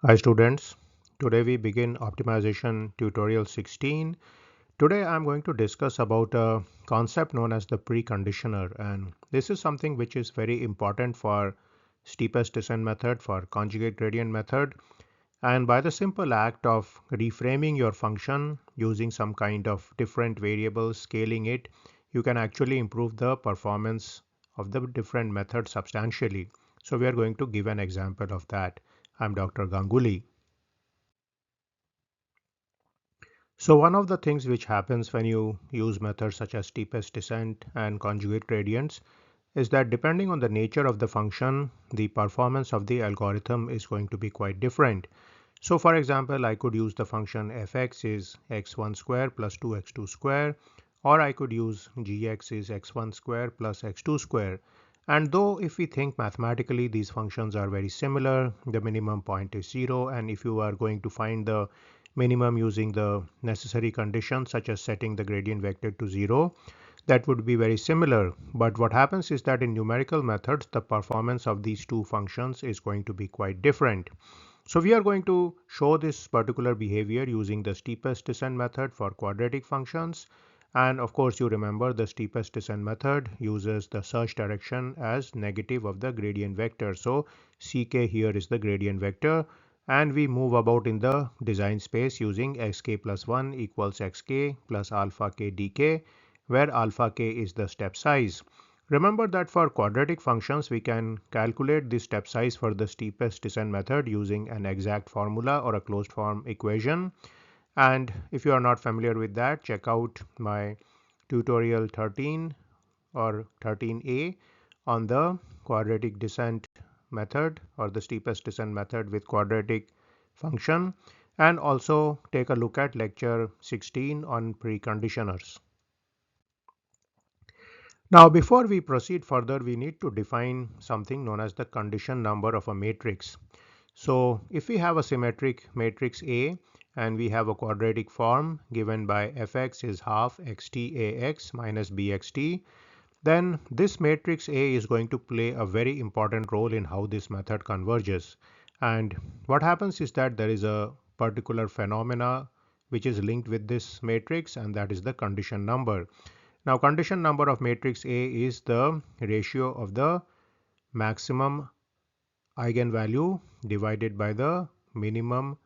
Hi students, today we begin optimization tutorial 16. Today I'm going to discuss about a concept known as the preconditioner, and this is something which is very important for steepest descent method, for conjugate gradient method, and by the simple act of reframing your function using some kind of different variables, scaling it, you can actually improve the performance of the different methods substantially. So we are going to give an example of that. I'm Dr. Ganguly. So one of the things which happens when you use methods such as steepest descent and conjugate gradients is that depending on the nature of the function, the performance of the algorithm is going to be quite different. So for example, I could use the function fx is x1 square plus 2x2 square, or I could use gx is x1 square plus x2 square. And though if we think mathematically these functions are very similar, the minimum point is 0, and if you are going to find the minimum using the necessary conditions such as setting the gradient vector to 0, that would be very similar. But what happens is that in numerical methods, the performance of these two functions is going to be quite different. So we are going to show this particular behavior using the steepest descent method for quadratic functions. And of course, you remember the steepest descent method uses the search direction as negative of the gradient vector. So ck here is the gradient vector, and we move about in the design space using xk plus 1 equals xk plus alpha k dk, where alpha k is the step size. Remember that for quadratic functions, we can calculate the step size for the steepest descent method using an exact formula or a closed form equation. And if you are not familiar with that, check out my tutorial 13 or 13a on the quadratic descent method or the steepest descent method with quadratic function, and also take a look at lecture 16 on preconditioners. Now, before we proceed further, we need to define something known as the condition number of a matrix. So if we have a symmetric matrix A and we have a quadratic form given by fx is half xtax minus bxt, then this matrix A is going to play a very important role in how this method converges. And what happens is that there is a particular phenomena which is linked with this matrix, and that is the condition number. Now, condition number of matrix A is the ratio of the maximum eigenvalue divided by the minimum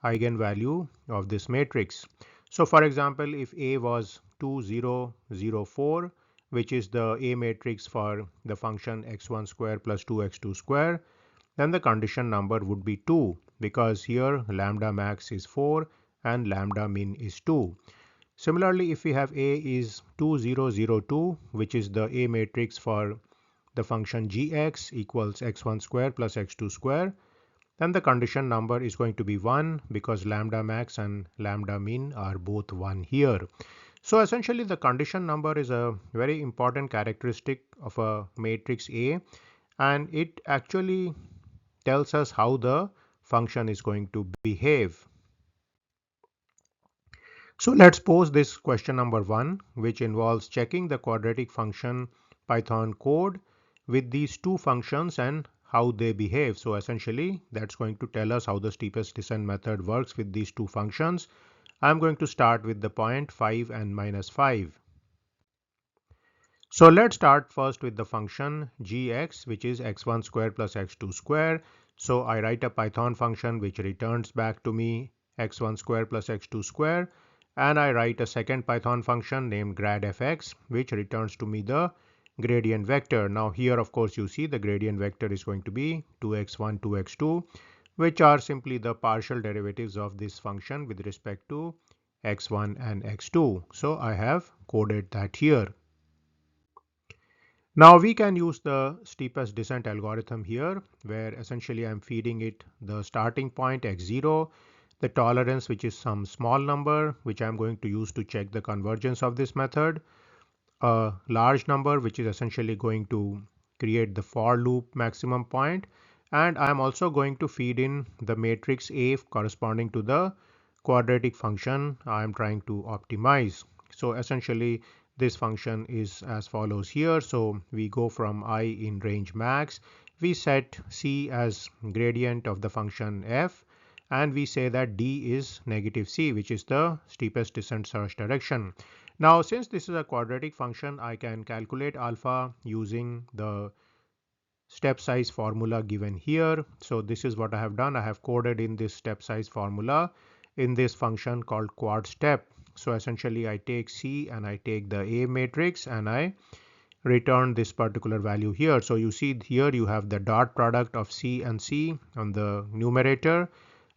eigenvalue of this matrix. So for example, if A was 2 0 0 4, which is the A matrix for the function x1 square plus 2x2 square, then the condition number would be 2, because here lambda max is 4 and lambda min is 2. Similarly, if we have A is 2 0 0 2, which is the A matrix for the function gx equals x1 square plus x2 square, then the condition number is going to be 1, because lambda max and lambda min are both 1 here. So essentially the condition number is a very important characteristic of a matrix A, and it actually tells us how the function is going to behave. So let's pose this question number 1, which involves checking the quadratic function Python code with these two functions and how they behave. So essentially that's going to tell us how the steepest descent method works with these two functions. I'm going to start with the point 5 and minus 5. So let's start first with the function gx, which is x1 square plus x2 square. So I write a Python function which returns back to me x1 square plus x2 square, and I write a second Python function named gradfx, which returns to me the gradient vector. Now here of course you see the gradient vector is going to be 2x1 2x2, which are simply the partial derivatives of this function with respect to x1 and x2. So I have coded that here. Now we can use the steepest descent algorithm here, where essentially I'm feeding it the starting point x0, the tolerance which is some small number which I'm going to use to check the convergence of this method, a large number which is essentially going to create the for loop maximum point, and I'm also going to feed in the matrix A corresponding to the quadratic function I'm trying to optimize. So essentially this function is as follows here. So we go from I in range max, we set c as gradient of the function f, and we say that d is negative c, which is the steepest descent search direction. Now, since this is a quadratic function, I can calculate alpha using the step size formula given here. So this is what I have done. I have coded in this step size formula in this function called quad step. So essentially I take C and I take the A matrix and I return this particular value here. So you see here you have the dot product of C and C on the numerator,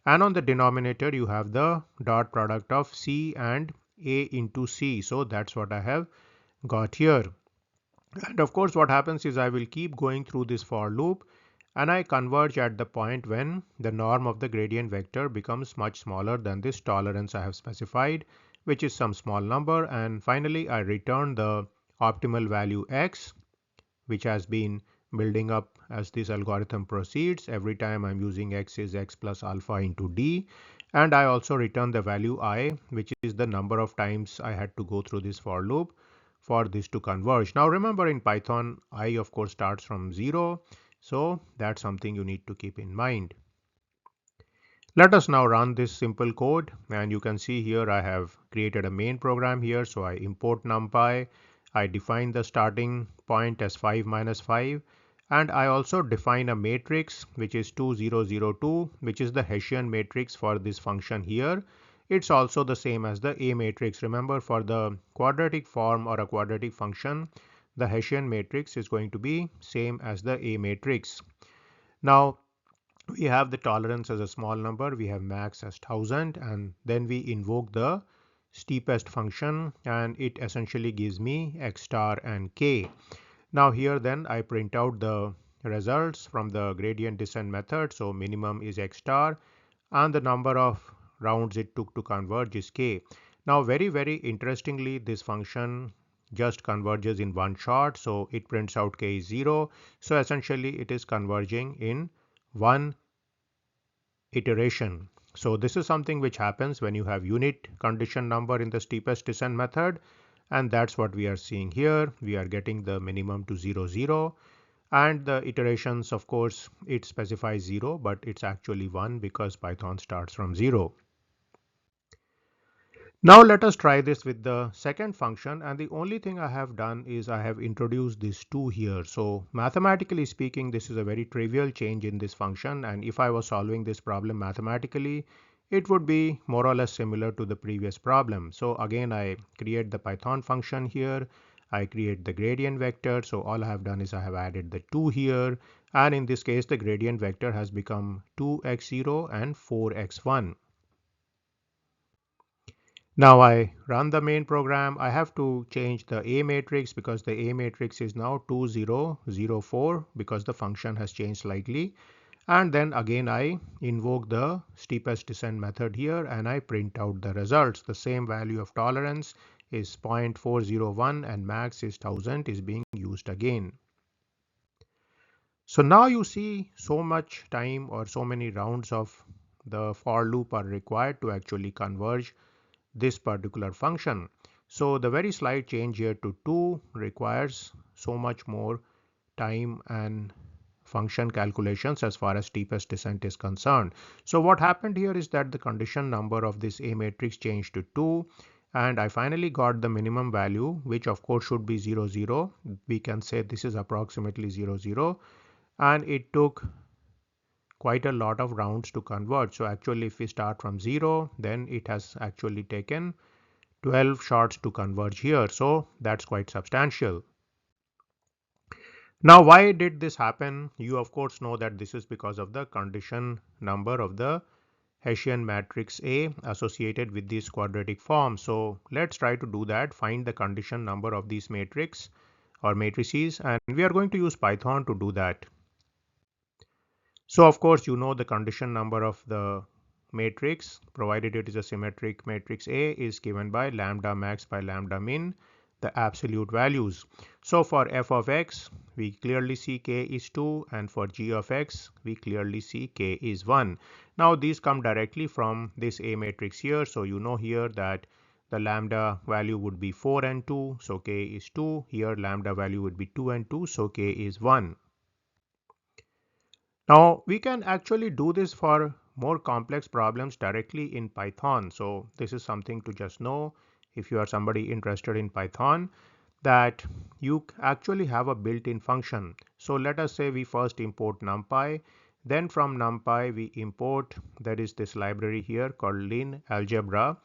and on the denominator you have the dot product of C and A into C. So that's what I have got here. And of course what happens is I will keep going through this for loop, and I converge at the point when the norm of the gradient vector becomes much smaller than this tolerance I have specified, which is some small number, and finally I return the optimal value x, which has been building up as this algorithm proceeds. Every time I'm using x is x plus alpha into d, and I also return the value I, which is the number of times I had to go through this for loop for this to converge. Now remember, in Python I of course starts from 0, so that's something you need to keep in mind. Let us now run this simple code, and you can see here I have created a main program here. So I import numpy, I define the starting point as 5 minus 5, and I also define a matrix which is 2002, which is the Hessian matrix for this function here. It's also the same as the A matrix. Remember, for the quadratic form or a quadratic function, the Hessian matrix is going to be same as the A matrix. Now we have the tolerance as a small number, we have max as 1000, and then we invoke the steepest function, and it essentially gives me x star and k. Now here then I print out the results from the gradient descent method. So minimum is x star and the number of rounds it took to converge is k. Now very interestingly, this function just converges in one shot, so it prints out k is 0. So essentially it is converging in one iteration. So this is something which happens when you have unit condition number in the steepest descent method, and that's what we are seeing here. We are getting the minimum to 0 0, and the iterations, of course it specifies 0, but it's actually 1 because Python starts from 0. Now let us try this with the second function, and the only thing I have done is I have introduced this 2 here. So mathematically speaking, this is a very trivial change in this function, and if I was solving this problem mathematically, it would be more or less similar to the previous problem. So again, I create the Python function here, I create the gradient vector. So all I have done is I have added the 2 here, and in this case the gradient vector has become 2x0 and 4x1. Now I run the main program. I have to change the A matrix because the A matrix is now 2004 because the function has changed slightly. And then again I invoke the steepest descent method here and I print out the results. The same value of tolerance is 0.401 and max is 1000 is being used again. So now you see so much time or so many rounds of the for loop are required to actually converge this particular function. So the very slight change here to 2 requires so much more time and function calculations as far as steepest descent is concerned. So what happened here is that the condition number of this A matrix changed to 2, and I finally got the minimum value, which of course should be 0 0. We can say this is approximately 0 0, and it took quite a lot of rounds to converge. So actually if we start from 0, then it has actually taken 12 shots to converge here. So that's quite substantial. Now why did this happen? You of course know that this is because of the condition number of the Hessian matrix A associated with this quadratic form. So let's try to do that. Find the condition number of these matrix or matrices, and we are going to use Python to do that. So of course you know the condition number of the matrix, provided it is a symmetric matrix A, is given by lambda max by lambda min, the absolute values. So for f of x we clearly see k is 2, and for g of x we clearly see k is 1. Now these come directly from this A matrix here, so you know here that the lambda value would be 4 and 2, so k is 2. Here lambda value would be 2 and 2, so k is 1. Now we can actually do this for more complex problems directly in Python. So this is something to just know if you are somebody interested in Python, that you actually have a built-in function. So let us say we first import NumPy, then from NumPy we import, there is this library here called lin algebra.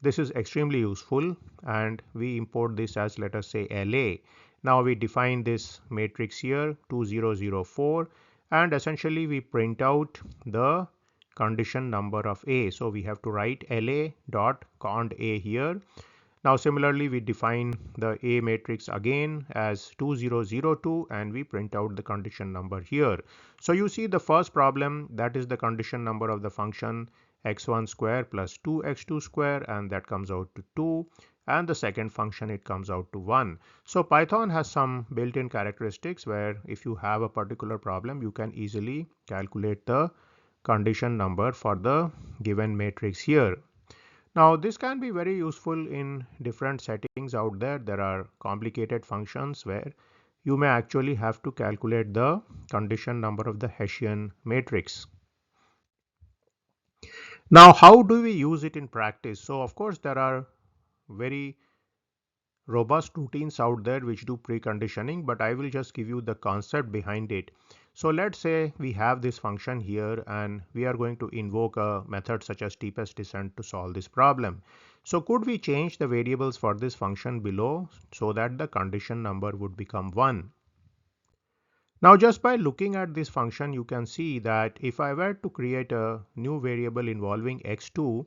This is extremely useful, and we import this as, let us say, LA. Now we define this matrix here 2004, and essentially we print out the condition number of A. So we have to write LA dot cond A here. Now similarly we define the A matrix again as 2002, and we print out the condition number here. So you see the first problem, that is the condition number of the function x1 square plus 2x2 square, and that comes out to 2, and the second function it comes out to 1. So Python has some built-in characteristics where if you have a particular problem you can easily calculate the condition number for the given matrix here. Now this can be very useful in different settings out there. There are complicated functions where you may actually have to calculate the condition number of the Hessian matrix. Now how do we use it in practice? So of course there are very robust routines out there which do preconditioning, but I will just give you the concept behind it. So let's say we have this function here and we are going to invoke a method such as steepest descent to solve this problem. So could we change the variables for this function below so that the condition number would become 1? Now just by looking at this function you can see that if I were to create a new variable involving x2,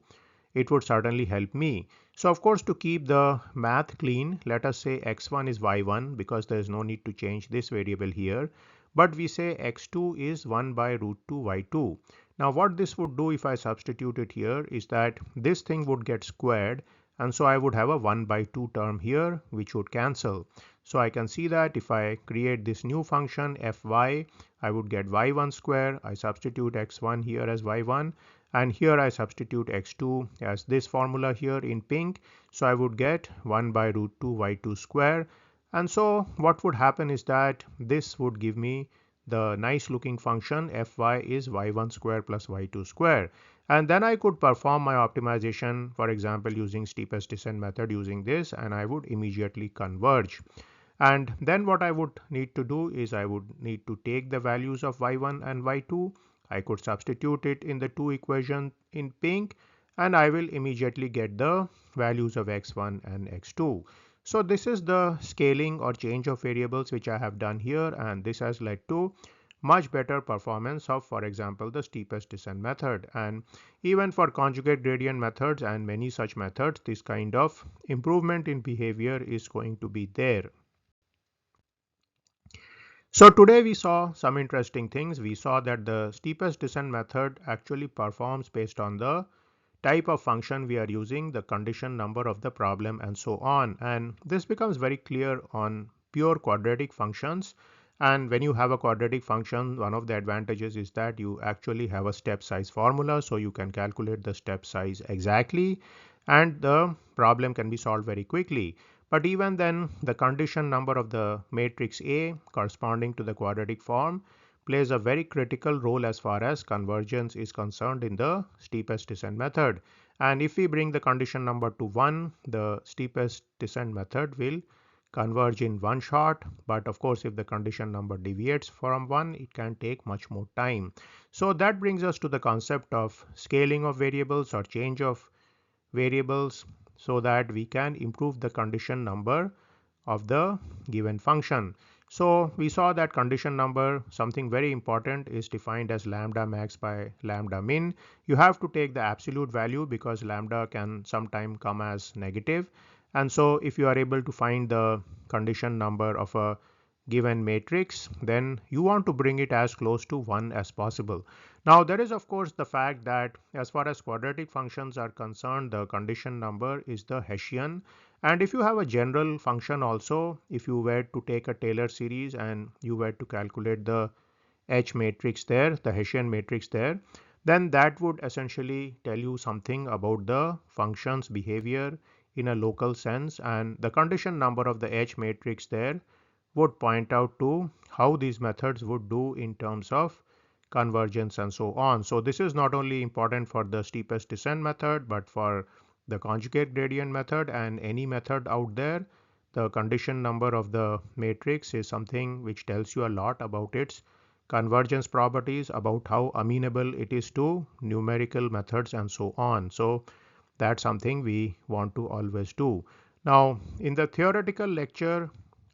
it would certainly help me. So of course to keep the math clean, let us say x1 is y1 because there is no need to change this variable here. But we say x2 is 1 by root 2 y2. Now what this would do if I substitute it here is that this thing would get squared, and so I would have a 1 by 2 term here which would cancel. So I can see that if I create this new function fy, I would get y1 square. I substitute x1 here as y1, and here I substitute x2 as this formula here in pink. So I would get 1 by root 2 y2 square. And so what would happen is that this would give me the nice looking function fy is y1 square plus y2 square. And then I could perform my optimization, for example, using steepest descent method using this, and I would immediately converge. And then what I would need to do is I would need to take the values of y1 and y2. I could substitute it in the two equations in pink, and I will immediately get the values of x1 and x2. So this is the scaling or change of variables which I have done here, and this has led to much better performance of, for example, the steepest descent method. And even for conjugate gradient methods and many such methods, this kind of improvement in behavior is going to be there. So today we saw some interesting things. We saw that the steepest descent method actually performs based on the type of function we are using, the condition number of the problem, and so on. And this becomes very clear on pure quadratic functions. And when you have a quadratic function, one of the advantages is that you actually have a step size formula, so you can calculate the step size exactly, and the problem can be solved very quickly. But even then, the condition number of the matrix A corresponding to the quadratic form plays a very critical role as far as convergence is concerned in the steepest descent method. And if we bring the condition number to 1, the steepest descent method will converge in one shot. But of course, if the condition number deviates from 1, it can take much more time. So that brings us to the concept of scaling of variables or change of variables so that we can improve the condition number of the given function. So we saw that condition number, something very important, is defined as lambda max by lambda min. You have to take the absolute value because lambda can sometime come as negative. And so if you are able to find the condition number of a given matrix, then you want to bring it as close to 1 as possible. Now there is of course the fact that as far as quadratic functions are concerned, the condition number is the Hessian. And if you have a general function also, if you were to take a Taylor series and you were to calculate the H matrix there, the Hessian matrix there, then that would essentially tell you something about the function's behavior in a local sense, and the condition number of the H matrix there would point out to how these methods would do in terms of convergence, and so on. So this is not only important for the steepest descent method, but for the conjugate gradient method and any method out there. The condition number of the matrix is something which tells you a lot about its convergence properties, about how amenable it is to numerical methods, and so on. So that's something we want to always do. Now, in the theoretical lecture,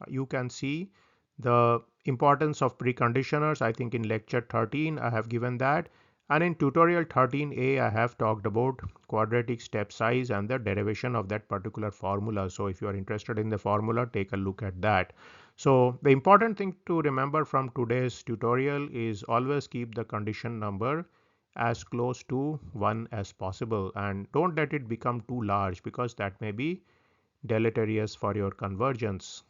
you can see the importance of preconditioners. I think in lecture 13, I have given that. And in tutorial 13a, I have talked about quadratic step size and the derivation of that particular formula. So if you are interested in the formula, take a look at that. So the important thing to remember from today's tutorial is always keep the condition number as close to 1 as possible, and don't let it become too large because that may be deleterious for your convergence.